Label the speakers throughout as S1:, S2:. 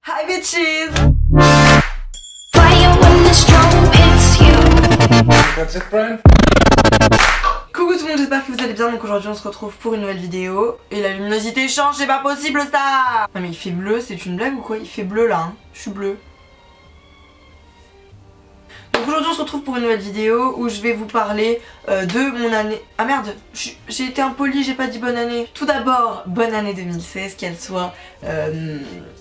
S1: Hi bitches!
S2: That's it, Brian?
S1: Coucou tout le monde, j'espère que vous allez bien. Donc aujourd'hui on se retrouve pour une nouvelle vidéo. Et la luminosité change, c'est pas possible ça! Non mais il fait bleu, c'est une blague ou quoi? Il fait bleu là, hein. Je suis bleu. Donc aujourd'hui on se retrouve pour une nouvelle vidéo où je vais vous parler de mon année... Ah merde, j'ai été impolie, j'ai pas dit bonne année. Tout d'abord, bonne année 2016, qu'elle soit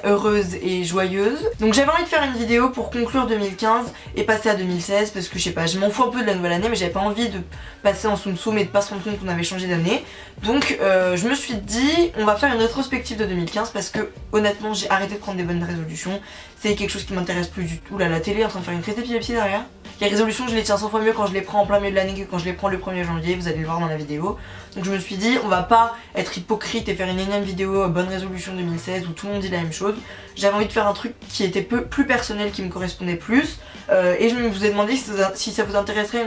S1: heureuse et joyeuse. Donc j'avais envie de faire une vidéo pour conclure 2015 et passer à 2016 parce que je sais pas, je m'en fous un peu de la nouvelle année mais j'avais pas envie de passer en soum soum et de pas se rendre compte qu'on avait changé d'année. Donc je me suis dit on va faire une rétrospective de 2015 parce que honnêtement j'ai arrêté de prendre des bonnes résolutions. C'est quelque chose qui m'intéresse plus du tout. Là la télé est en train de faire une crise d'épilepsie derrière. Les résolutions je les tiens 100 fois mieux quand je les prends en plein milieu de l'année que quand je les prends le 1er janvier, vous allez le voir dans la vidéo. Donc je me suis dit on va pas être hypocrite et faire une énième vidéo bonne résolution 2016 où tout le monde dit la même chose. J'avais envie de faire un truc qui était plus personnel, qui me correspondait plus. Et je vous ai demandé si ça vous intéresserait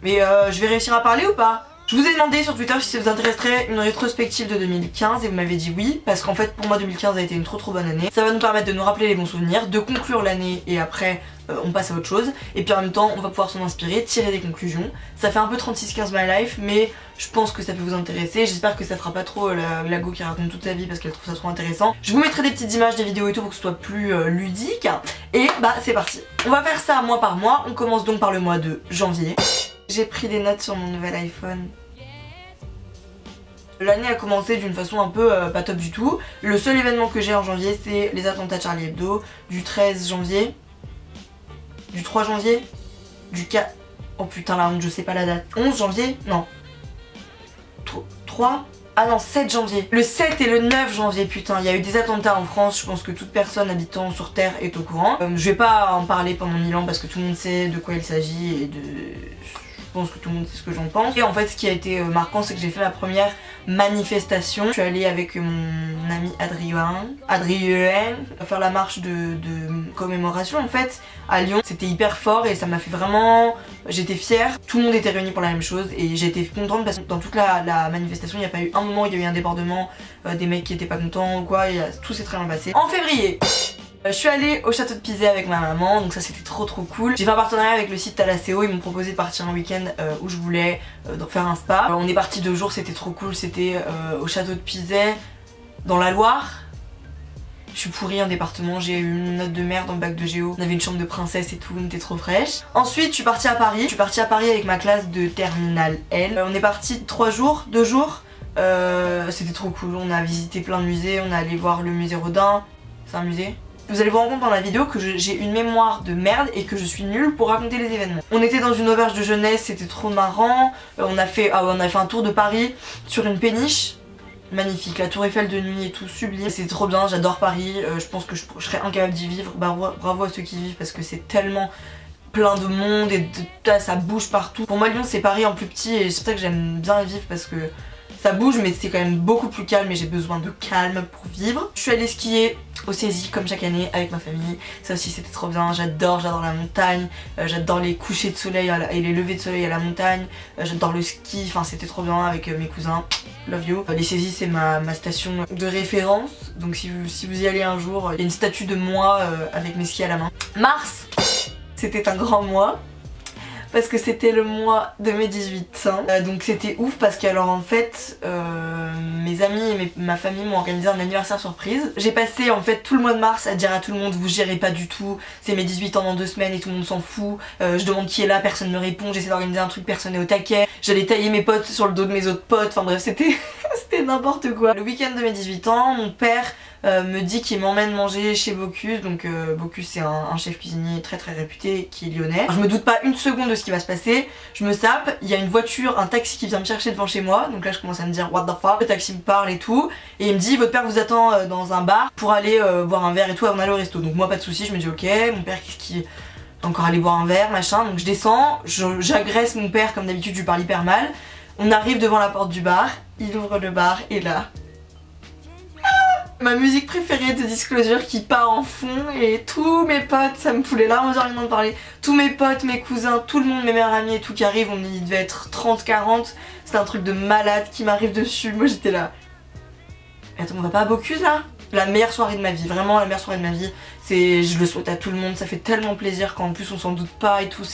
S1: Mais je vais réussir à parler ou pas? Je vous ai demandé sur Twitter si ça vous intéresserait une rétrospective de 2015 et vous m'avez dit oui parce qu'en fait pour moi 2015 a été une trop bonne année. Ça va nous permettre de nous rappeler les bons souvenirs, de conclure l'année et après on passe à autre chose. Et puis en même temps on va pouvoir s'en inspirer, tirer des conclusions. Ça fait un peu 36-15 my life mais je pense que ça peut vous intéresser. J'espère que ça fera pas trop la go qui raconte toute sa vie parce qu'elle trouve ça trop intéressant. Je vous mettrai des petites images, des vidéos et tout pour que ce soit plus ludique. Et bah c'est parti. On va faire ça mois par mois. On commence donc par le mois de janvier. J'ai pris des notes sur mon nouvel iPhone. L'année a commencé d'une façon un peu pas top du tout. Le seul événement que j'ai en janvier c'est les attentats de Charlie Hebdo du 13 janvier, du 3 janvier, du 4... Oh putain la honte, je sais pas la date. 11 janvier? Non. 3? Ah non, 7 janvier. Le 7 et le 9 janvier, putain, il y a eu des attentats en France, je pense que toute personne habitant sur Terre est au courant. Je vais pas en parler pendant 1000 ans parce que tout le monde sait de quoi il s'agit et de... Je pense que tout le monde sait ce que j'en pense. Et en fait ce qui a été marquant c'est que j'ai fait ma première manifestation. Je suis allée avec mon ami Adrien faire la marche de commémoration en fait à Lyon. C'était hyper fort et ça m'a fait vraiment... J'étais fière. Tout le monde était réuni pour la même chose et j'étais contente parce que dans toute la manifestation il n'y a pas eu un moment où il y a eu un débordement, des mecs qui étaient pas contents ou quoi, tout s'est très bien passé. En février je suis allée au château de Pizet avec ma maman, donc ça c'était trop cool. J'ai fait un partenariat avec le site Thalasséo, ils m'ont proposé de partir un week-end où je voulais donc faire un spa. On est parti 2 jours, c'était trop cool, c'était au château de Pizet, dans la Loire. Je suis pourrie en département, j'ai eu une note de merde dans le bac de géo. On avait une chambre de princesse et tout, on était trop fraîche. Ensuite je suis partie à Paris, avec ma classe de terminale L. On est parti 3 jours, 2 jours. C'était trop cool, on a visité plein de musées, on est allé voir le musée Rodin. C'est un musée? Vous allez vous rendre compte dans la vidéo que j'ai une mémoire de merde et que je suis nulle pour raconter les événements. On était dans une auberge de jeunesse, c'était trop marrant. On a fait un tour de Paris sur une péniche. Magnifique, la tour Eiffel de nuit et tout, sublime. C'est trop bien, j'adore Paris. Je pense que je serais incapable d'y vivre. Bravo à ceux qui y vivent parce que c'est tellement plein de monde et ça bouge partout. Pour moi Lyon c'est Paris en plus petit et c'est pour ça que j'aime bien y vivre parce que ça bouge mais c'est quand même beaucoup plus calme et j'ai besoin de calme pour vivre. Je suis allée skier au Cési comme chaque année avec ma famille, ça aussi c'était trop bien, j'adore la montagne, j'adore les couchers de soleil et les levées de soleil à la montagne, j'adore le ski, enfin c'était trop bien avec mes cousins, love you. Les Cési c'est ma station de référence, donc si vous y allez un jour, il y a une statue de moi avec mes skis à la main. Mars, c'était un grand mois. Parce que c'était le mois de mes 18 ans. Donc c'était ouf parce que alors en fait mes amis et ma famille m'ont organisé un anniversaire surprise. J'ai passé en fait tout le mois de mars à dire à tout le monde vous gérez pas du tout, c'est mes 18 ans dans 2 semaines et tout le monde s'en fout. Je demande qui est là, personne ne me répond, j'essaie d'organiser un truc, personne n'est au taquet. J'allais tailler mes potes sur le dos de mes autres potes, enfin bref c'était c'était n'importe quoi. Le week-end de mes 18 ans, mon père me dit qu'il m'emmène manger chez Bocuse. Donc Bocuse c'est un chef cuisinier très réputé qui est lyonnais. Je me doute pas une seconde de ce qui va se passer. Je me sape, il y a une voiture, un taxi qui vient me chercher devant chez moi. Donc là je commence à me dire what the fuck. Le taxi me parle et tout et il me dit votre père vous attend dans un bar pour aller boire un verre et tout avant d'aller au resto. Donc moi pas de soucis, je me dis ok, mon père qu'est-ce qui... encore aller boire un verre machin. Donc je descends, j'agresse mon père comme d'habitude, je lui parle hyper mal. On arrive devant la porte du bar, il ouvre le bar et là ma musique préférée de Disclosure qui part en fond et tous mes potes, ça me fout les larmes aux yeux rien de parler, tous mes potes, mes cousins, tout le monde, mes meilleurs amis et tout qui arrivent, on y devait être 30-40, c'était un truc de malade qui m'arrive dessus, moi j'étais là. Attends, on va pas à Bocuse là? la meilleure soirée de ma vie, vraiment la meilleure soirée de ma vie. Je le souhaite à tout le monde, ça fait tellement plaisir quand en plus on s'en doute pas et tout,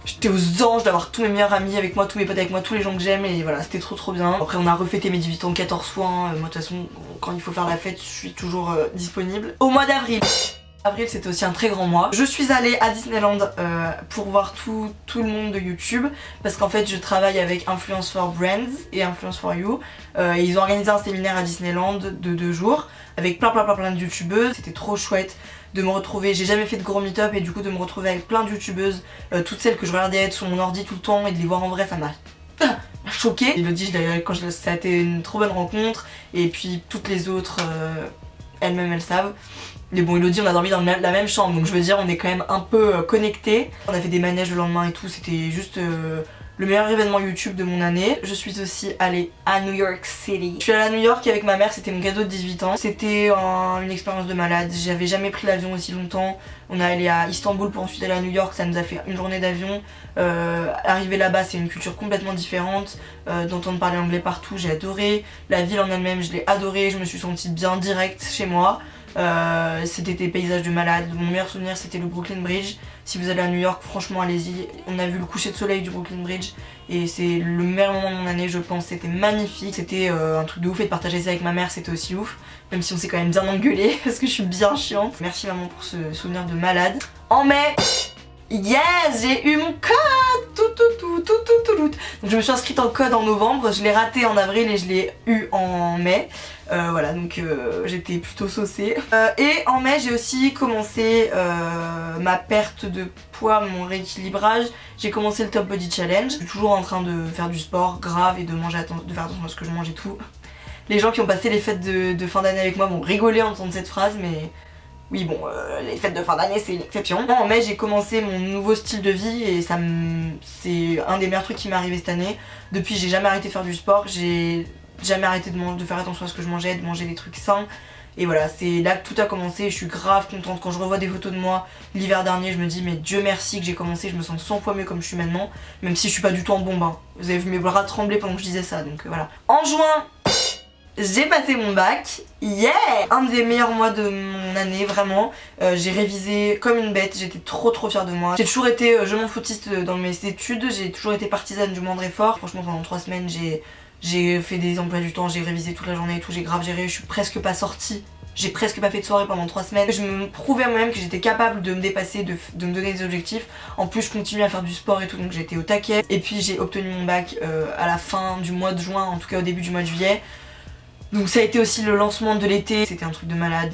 S1: j'étais aux anges d'avoir tous mes meilleurs amis avec moi, tous mes potes avec moi, tous les gens que j'aime et voilà, c'était trop bien. Après on a refêté mes 18 ans 14 fois, hein. Moi de toute façon quand il faut faire la fête je suis toujours disponible. Au mois d'avril, c'était aussi un très grand mois. Je suis allée à Disneyland pour voir tout le monde de YouTube parce qu'en fait je travaille avec Influence for Brands et Influence for You et ils ont organisé un séminaire à Disneyland de 2 jours avec plein de youtubeuses. C'était trop chouette de me retrouver, j'ai jamais fait de gros meet-up et du coup de me retrouver avec plein de youtubeuses, toutes celles que je regardais être sur mon ordi tout le temps et de les voir en vrai ça m'a choquée. Elodie, ça a été une trop bonne rencontre et puis toutes les autres elles-mêmes elles savent. Mais bon, Elodie, on a dormi dans la même chambre, donc je veux dire, on est quand même un peu connectés. On a fait des manèges le lendemain et tout, c'était juste le meilleur événement YouTube de mon année. Je suis aussi allée à New York City. Je suis allée à New York avec ma mère, c'était mon cadeau de 18 ans. C'était une expérience de malade, j'avais jamais pris l'avion aussi longtemps. On est allé à Istanbul pour ensuite aller à New York, ça nous a fait une journée d'avion. Arriver là-bas, c'est une culture complètement différente. D'entendre parler anglais partout, j'ai adoré. La ville en elle-même, je l'ai adorée, je me suis sentie bien direct chez moi. C'était des paysages de malade. Mon meilleur souvenir c'était le Brooklyn Bridge. Si vous allez à New York, franchement allez-y. On a vu le coucher de soleil du Brooklyn Bridge et c'est le meilleur moment de mon année je pense. C'était magnifique, c'était un truc de ouf et de partager ça avec ma mère c'était aussi ouf. Même si on s'est quand même bien engueulé parce que je suis bien chiante. Merci maman pour ce souvenir de malade. En mai, yes, j'ai eu mon code, tout. Donc je me suis inscrite en code en novembre, je l'ai raté en avril et je l'ai eu en mai. Voilà, donc j'étais plutôt saucée. Et en mai, j'ai aussi commencé ma perte de poids, mon rééquilibrage. J'ai commencé le Top Body Challenge. Je suis toujours en train de faire du sport grave et de faire attention à ce que je mange et tout. Les gens qui ont passé les fêtes de fin d'année avec moi vont rigoler en entendant cette phrase, mais oui bon, les fêtes de fin d'année c'est une exception. En mai j'ai commencé mon nouveau style de vie et c'est un des meilleurs trucs qui m'est arrivé cette année. Depuis j'ai jamais arrêté de faire du sport, j'ai jamais arrêté de faire attention à ce que je mangeais, de manger des trucs sains. Et voilà, c'est là que tout a commencé, je suis grave contente. Quand je revois des photos de moi l'hiver dernier, je me dis mais Dieu merci que j'ai commencé, je me sens 100 fois mieux comme je suis maintenant. Même si je suis pas du tout en bombe, hein. Vous avez vu mes bras trembler pendant que je disais ça, donc voilà. En juin, j'ai passé mon bac, yeah! Un des meilleurs mois de mon année, vraiment. J'ai révisé comme une bête, j'étais trop fière de moi. J'ai toujours été je m'en foutiste dans mes études, j'ai toujours été partisane du moindre effort. Franchement pendant 3 semaines j'ai fait des emplois du temps, j'ai révisé toute la journée et tout, j'ai grave géré, je suis presque pas sortie. J'ai presque pas fait de soirée pendant 3 semaines. Je me prouvais à moi-même que j'étais capable de me dépasser, de me donner des objectifs. En plus je continue à faire du sport et tout, donc j'étais au taquet. Et puis j'ai obtenu mon bac à la fin du mois de juin, en tout cas au début du mois de juillet. Donc ça a été aussi le lancement de l'été, c'était un truc de malade,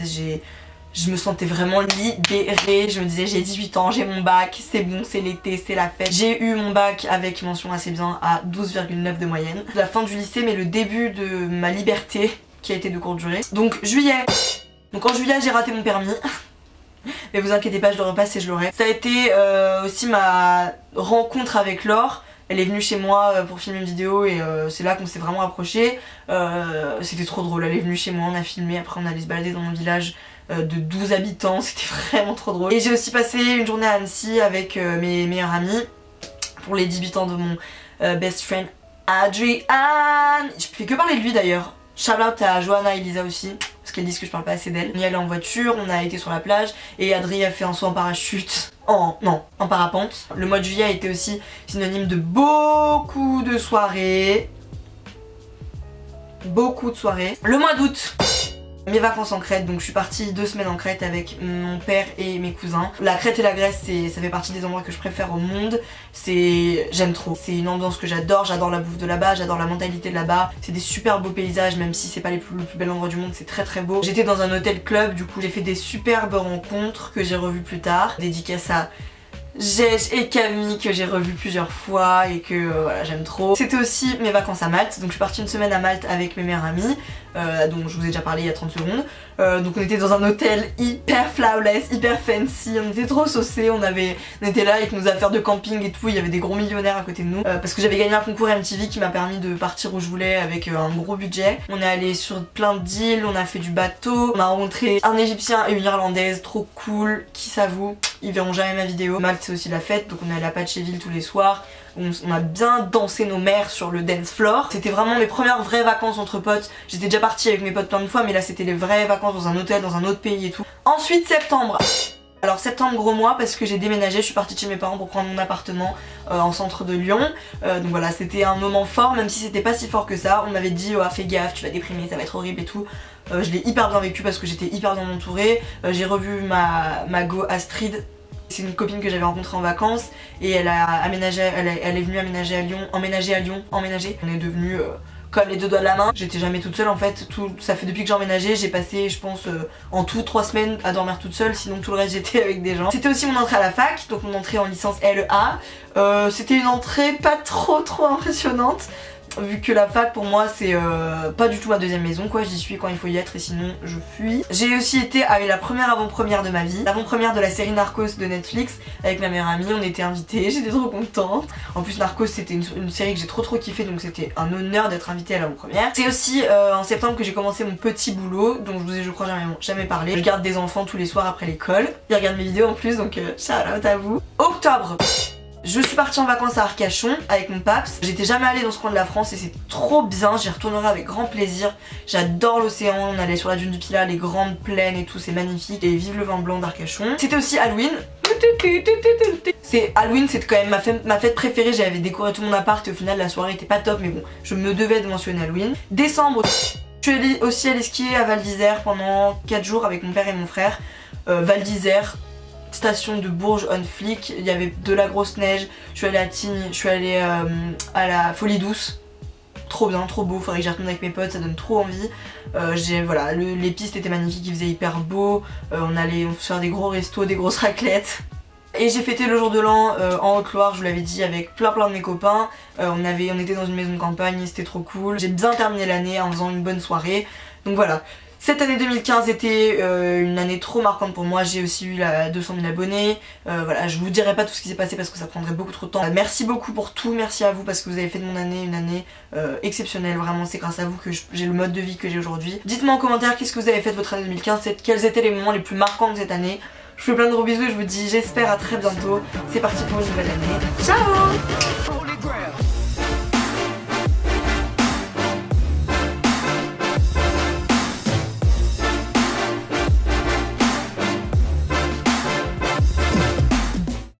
S1: je me sentais vraiment libérée, je me disais j'ai 18 ans, j'ai mon bac, c'est bon, c'est l'été, c'est la fête. J'ai eu mon bac avec mention assez bien à 12,9 de moyenne. La fin du lycée mais le début de ma liberté qui a été de courte durée. Donc juillet, donc en juillet j'ai raté mon permis. Mais vous inquiétez pas, je le repasse et je l'aurai. Ça a été aussi ma rencontre avec Laure. Elle est venue chez moi pour filmer une vidéo et c'est là qu'on s'est vraiment approchés. C'était trop drôle, elle est venue chez moi, on a filmé, après on allait se balader dans mon village de 12 habitants, c'était vraiment trop drôle. Et j'ai aussi passé une journée à Annecy avec mes meilleurs amis pour les 18 ans de mon best friend Adrian. Je fais que parler de lui d'ailleurs. Shout out à Johanna et Lisa aussi, parce qu'elles disent que je parle pas assez d'elle. On y allait en voiture, on a été sur la plage et Adri a fait un saut en parachute. En parapente. Le mois de juillet a été aussi synonyme de beaucoup de soirées. Beaucoup de soirées. Le mois d'août, mes vacances en Crète, donc je suis partie 2 semaines en Crète avec mon père et mes cousins. La Crète et la Grèce, ça fait partie des endroits que je préfère au monde. J'aime trop. C'est une ambiance que j'adore la bouffe de là-bas, j'adore la mentalité de là-bas. C'est des super beaux paysages, même si c'est pas le plus bel endroit du monde, c'est très beau. J'étais dans un hôtel club, du coup j'ai fait des superbes rencontres que j'ai revues plus tard. Dédicace à Jej et Camille que j'ai revu plusieurs fois et que voilà, j'aime trop. C'était aussi mes vacances à Malte, donc je suis partie une semaine à Malte avec mes meilleurs amis, dont je vous ai déjà parlé il y a 30 secondes. Donc on était dans un hôtel hyper flawless, hyper fancy, on était trop saucés, on était là avec nos affaires de camping et tout, il y avait des gros millionnaires à côté de nous. Parce que j'avais gagné un concours MTV qui m'a permis de partir où je voulais avec un gros budget. On est allé sur plein d'îles, on a fait du bateau, on a rencontré un Égyptien et une Irlandaise, trop cool, qui s'avoue, ils verront jamais ma vidéo. Malte c'est aussi la fête, donc on est allé à Patcheville tous les soirs. On a bien dansé nos mères sur le dance floor. C'était vraiment mes premières vraies vacances entre potes. J'étais déjà partie avec mes potes plein de fois, mais là c'était les vraies vacances dans un hôtel, dans un autre pays et tout. Ensuite septembre. Alors septembre gros mois parce que j'ai déménagé, je suis partie de chez mes parents pour prendre mon appartement en centre de Lyon. Donc voilà, c'était un moment fort, même si c'était pas si fort que ça. On m'avait dit fais gaffe, tu vas déprimer, ça va être horrible et tout. Je l'ai hyper bien vécu parce que j'étais hyper bien entourée. J'ai revu ma go Astrid. C'est une copine que j'avais rencontrée en vacances et elle a aménagé, elle est venue aménager à Lyon, emménager à Lyon, emménager. On est devenus comme les deux doigts de la main. J'étais jamais toute seule en fait, ça fait depuis que j'ai emménagé, j'ai passé je pense en tout 3 semaines à dormir toute seule, sinon tout le reste j'étais avec des gens. C'était aussi mon entrée à la fac, donc mon entrée en licence LEA. C'était une entrée pas trop impressionnante. Vu que la fac pour moi c'est pas du tout ma deuxième maison quoi, j'y suis quand il faut y être et sinon je fuis. J'ai aussi été à la première avant-première de ma vie, l'avant-première de la série Narcos de Netflix avec ma meilleure amie, on était invités, j'étais trop contente. En plus Narcos c'était une série que j'ai trop kiffé donc c'était un honneur d'être invitée à l'avant-première. C'est aussi en septembre que j'ai commencé mon petit boulot dont je vous ai je crois jamais parlé. Je garde des enfants tous les soirs après l'école, ils regardent mes vidéos en plus donc shout out à vous. Octobre. Je suis partie en vacances à Arcachon avec mon paps. J'étais jamais allée dans ce coin de la France et c'est trop bien, j'y retournerai avec grand plaisir. J'adore l'océan, on allait sur la dune du Pilat, les grandes plaines et tout, c'est magnifique. Et vive le vin blanc d'Arcachon. C'était aussi Halloween. Halloween, c'est quand même ma fête préférée, j'avais décoré tout mon appart et au final la soirée était pas top mais bon, je me devais de mentionner Halloween. Décembre, je suis aussi allée skier à Val d'Isère pendant 4 jours avec mon père et mon frère. Val d'Isère, station de Bourges on Flic, il y avait de la grosse neige, je suis allée à Tignes, je suis allée à la Folie Douce, trop bien, trop beau, faudrait que j'y retourne avec mes potes, ça donne trop envie. Voilà, les pistes étaient magnifiques, il faisait hyper beau, on allait faire des gros restos, des grosses raclettes. Et j'ai fêté le jour de l'an en Haute-Loire, je vous l'avais dit, avec plein de mes copains. On était dans une maison de campagne, c'était trop cool. J'ai bien terminé l'année en faisant une bonne soirée, donc voilà. Cette année 2015 était une année trop marquante pour moi, j'ai aussi eu 200 000 abonnés, voilà, je vous dirai pas tout ce qui s'est passé parce que ça prendrait beaucoup trop de temps. Merci beaucoup pour tout, merci à vous parce que vous avez fait de mon année une année exceptionnelle, vraiment c'est grâce à vous que j'ai le mode de vie que j'ai aujourd'hui. Dites-moi en commentaire qu'est-ce que vous avez fait de votre année 2015, quels étaient les moments les plus marquants de cette année. Je vous fais plein de gros bisous et je vous dis j'espère à très bientôt, c'est parti pour une nouvelle année, ciao.